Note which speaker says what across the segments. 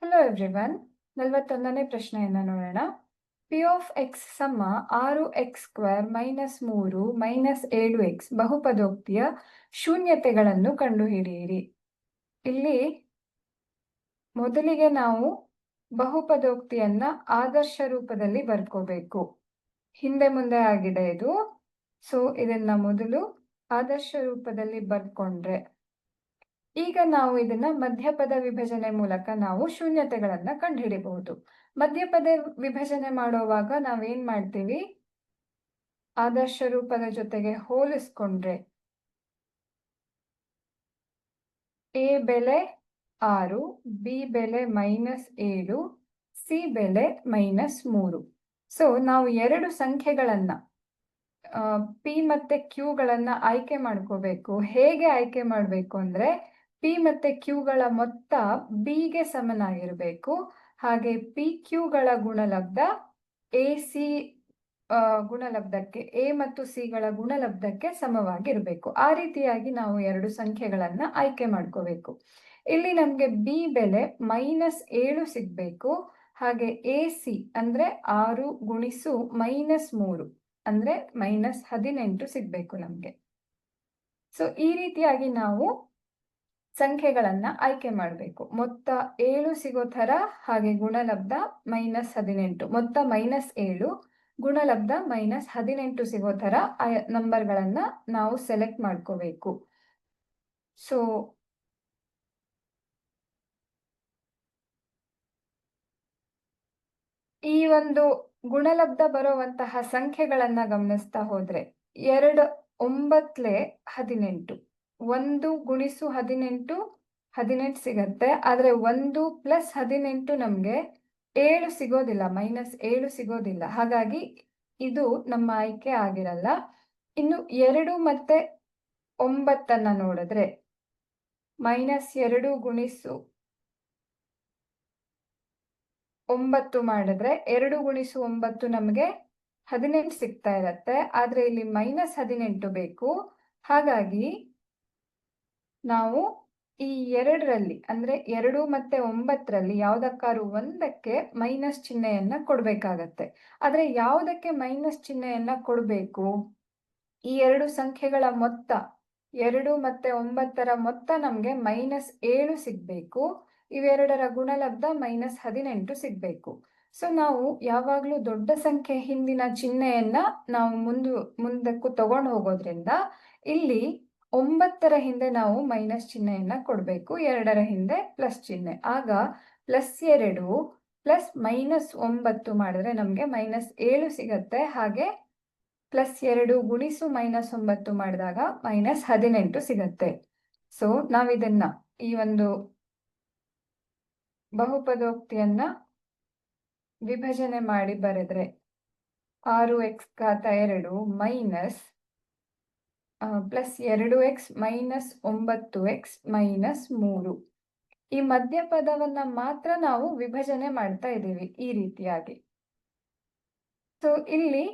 Speaker 1: Hello everyone. 41ನೇ ಪ್ರಶ್ನೆಯನ್ನು ನೋಡೋಣ. P of X ಸಮ 6x² -3 -7x ಬಹುಪದೋಕ್ತಿಯ ಶೂನ್ಯತೆಗಳನ್ನು ಕಂಡುಹಿಡಿಯಿರಿ. ಇಲ್ಲಿ ಮೊದಲಿಗೆ ನಾವು ಬಹುಪದೋಕ್ತಿಯನ್ನ ಆದರ್ಶ ರೂಪದಲ್ಲಿ ಬರ್ಕೋಬೇಕು. ಹಿಂದೆ ಮುಂದೆ ಆಗಿದೆ ಇದು. ಸೊ ಇದನ್ನ ಮೊದಲು ಆದರ್ಶ ರೂಪದಲ್ಲಿ ಬರ್ಕೊಂಡ್ರೆ ಈಗ ನಾವು ಇದನ್ನ ಮಧ್ಯಪದ ವಿಭಜನೆ ಮೂಲಕ ನಾವು ಶೂನ್ಯತೆಗಳನ್ನ ಕಂಡುಹಿಡಿಬಹುದು. ಮಧ್ಯಪದ ವಿಭಜನೆ ಮಾಡುವಾಗ ನಾವೇನ್ ಮಾಡ್ತೀವಿ, ಆದರ್ಶ ರೂಪದ ಜೊತೆಗೆ ಹೋಲಿಸ್ಕೊಂಡ್ರೆ ಎ ಬೆಲೆ 6, ಬಿ ಬೆಲೆ -7, ಸಿ ಬೆಲೆ -3. ಸೊ ನಾವು ಎರಡು ಸಂಖ್ಯೆಗಳನ್ನ ಪಿ ಮತ್ತೆ ಕ್ಯೂಗಳನ್ನ ಆಯ್ಕೆ ಮಾಡ್ಕೋಬೇಕು. ಹೇಗೆ ಆಯ್ಕೆ ಮಾಡಬೇಕು ಅಂದ್ರೆ ಪಿ ಮತ್ತೆ ಕ್ಯೂಗಳ ಮೊತ್ತ ಬಿಗೆ ಸಮನಾಗಿರಬೇಕು. ಹಾಗೆ ಪಿ ಕ್ಯೂಗಳ ಗುಣಲಬ್ಧ ಎ ಸಿ ಗುಣಲಬ್ಧಕ್ಕೆ, ಎ ಮತ್ತು ಸಿಗಳ ಗುಣಲಬ್ಧಕ್ಕೆ ಸಮವಾಗಿರಬೇಕು. ಆ ರೀತಿಯಾಗಿ ನಾವು ಎರಡು ಸಂಖ್ಯೆಗಳನ್ನ ಆಯ್ಕೆ ಮಾಡ್ಕೋಬೇಕು. ಇಲ್ಲಿ ನಮ್ಗೆ ಬಿ ಬೆಲೆ -7 ಸಿಗ್ಬೇಕು. ಹಾಗೆ ಎ ಸಿ ಅಂದ್ರೆ 6 ಗುಣಿಸು -3 ಅಂದ್ರೆ -18 ಸಿಗ್ಬೇಕು ನಮ್ಗೆ. ಸೊ ಈ ರೀತಿಯಾಗಿ ನಾವು ಸಂಖ್ಯೆಗಳನ್ನ ಆಯ್ಕೆ ಮಾಡಬೇಕು. ಮೊತ್ತ 7 ಸಿಗೋ ತರ, ಹಾಗೆ ಗುಣಲಬ್ಧ -18, ಮೊತ್ತ -7 ಗುಣಲಬ್ಧ -18 ಸಿಗೋ ತರ ನಂಬರ್ಗಳನ್ನ ನಾವು ಸೆಲೆಕ್ಟ್ ಮಾಡ್ಕೋಬೇಕು. ಸೊ ಈ ಒಂದು ಗುಣಲಬ್ಧ ಬರುವಂತಹ ಸಂಖ್ಯೆಗಳನ್ನ ಗಮನಿಸ್ತಾ ಹೋದ್ರೆ 2 9 18, 1 ಗುಣಿಸು 18 18 ಸಿಗತ್ತೆ. ಆದ್ರೆ 1 + 18 ನಮ್ಗೆ 7 ಸಿಗೋದಿಲ್ಲ, -7 ಸಿಗೋದಿಲ್ಲ. ಹಾಗಾಗಿ ಇದು ನಮ್ಮ ಆಯ್ಕೆ ಆಗಿರಲ್ಲ. ಇನ್ನು 2 ಮತ್ತೆ 9 ನೋಡಿದ್ರೆ -2 ಗುಣಿಸು 9 ಮಾಡಿದ್ರೆ 2 ಗುಣಿಸು 9 ನಮಗೆ 18 ಸಿಗ್ತಾ ಇರತ್ತೆ. ಆದ್ರೆ ಇಲ್ಲಿ -18 ಬೇಕು. ಹಾಗಾಗಿ ನಾವು ಈ ಎರಡರಲ್ಲಿ ಅಂದ್ರೆ 2 ಮತ್ತೆ 9ರಲ್ಲಿ ಯಾವ್ದಕ್ಕಾದ್ರೂ ಒಂದಕ್ಕೆ ಮೈನಸ್ ಚಿಹ್ನೆಯನ್ನ ಕೊಡ್ಬೇಕಾಗತ್ತೆ. ಆದ್ರೆ ಯಾವುದಕ್ಕೆ ಮೈನಸ್ ಚಿಹ್ನೆಯನ್ನ ಕೊಡ್ಬೇಕು? ಈ ಎರಡು ಸಂಖ್ಯೆಗಳ ಮೊತ್ತ 2 ಮತ್ತೆ 9ರ ಮೊತ್ತ ನಮ್ಗೆ -7 ಸಿಗ್ಬೇಕು. ಇವೆರಡರ ಗುಣಲಬ್ಧ -18 ಸಿಗ್ಬೇಕು. ಸೊ ನಾವು ಯಾವಾಗ್ಲೂ ದೊಡ್ಡ ಸಂಖ್ಯೆ ಹಿಂದಿನ ಚಿಹ್ನೆಯನ್ನ ನಾವು ಮುಂದಕ್ಕೂ ತಗೊಂಡು ಹೋಗೋದ್ರಿಂದ ಇಲ್ಲಿ 9ರ ಹಿಂದೆ ನಾವು ಮೈನಸ್ ಚಿಹ್ನೆಯನ್ನ ಕೊಡ್ಬೇಕು, 2ರ ಹಿಂದೆ ಪ್ಲಸ್ ಚಿಹ್ನೆ. ಆಗ +2 ಪ್ಲಸ್ -9 ಮಾಡಿದ್ರೆ ನಮ್ಗೆ -7 ಸಿಗತ್ತೆ. ಹಾಗೆ +2 ಗುಣಿಸು -9 ಮಾಡಿದಾಗ -18 ಸಿಗತ್ತೆ. ಸೊ ನಾವಿದನ್ನ ಈ ಒಂದು ಬಹುಪದೋಕ್ತಿಯನ್ನ ವಿಭಜನೆ ಮಾಡಿ ಬರೆದ್ರೆ 6x² ಮೈನಸ್ +2x -9x -3. ಈ ಮಧ್ಯಪದವನ್ನ ಮಾತ್ರ ನಾವು ವಿಭಜನೆ ಮಾಡ್ತಾ ಇದ್ದೀವಿ ಈ ರೀತಿಯಾಗಿ. ಸೊ ಇಲ್ಲಿ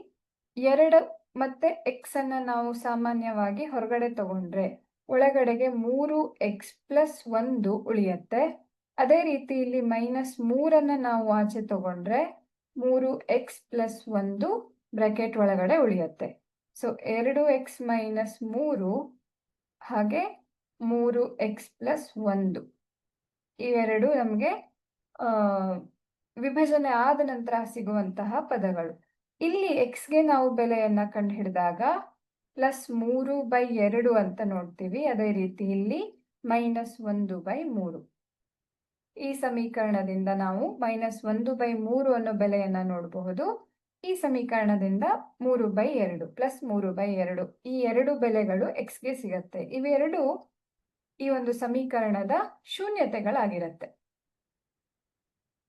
Speaker 1: 2 ಮತ್ತೆ x ಅನ್ನ ನಾವು ಸಾಮಾನ್ಯವಾಗಿ ಹೊರಗಡೆ ತಗೊಂಡ್ರೆ ಒಳಗಡೆಗೆ 3x + 1 ಉಳಿಯತ್ತೆ. ಅದೇ ರೀತಿ ಇಲ್ಲಿ -3 ನಾವು ಆಚೆ ತಗೊಂಡ್ರೆ 3x + 1 ಬ್ರಾಕೆಟ್ ಒಳಗಡೆ ಉಳಿಯತ್ತೆ. ಸೊ 2x - 3 ಹಾಗೆ 3x + 1 ಇವೆರಡು ನಮಗೆ ವಿಭಜನೆ ಆದ ನಂತರ ಸಿಗುವಂತಹ ಪದಗಳು. ಇಲ್ಲಿ x ಗೆ ನಾವು ಬೆಲೆಯನ್ನ ಕಂಡುಹಿಡಿದಾಗ +3/2 ಅಂತ ನೋಡ್ತೀವಿ. ಅದೇ ರೀತಿ ಇಲ್ಲಿ -1/3. ಈ ಸಮೀಕರಣದಿಂದ ನಾವು -1/3 ಅನ್ನೋ ಬೆಲೆಯನ್ನ ನೋಡಬಹುದು. ಈ ಸಮೀಕರಣದಿಂದ 3/2 +3/2 ಈ ಎರಡು ಬೆಲೆಗಳು x ಗೆ ಸಿಗತ್ತೆ. ಇವೆರಡು ಈ ಒಂದು ಸಮೀಕರಣದ ಶೂನ್ಯತೆಗಳಾಗಿರುತ್ತೆ.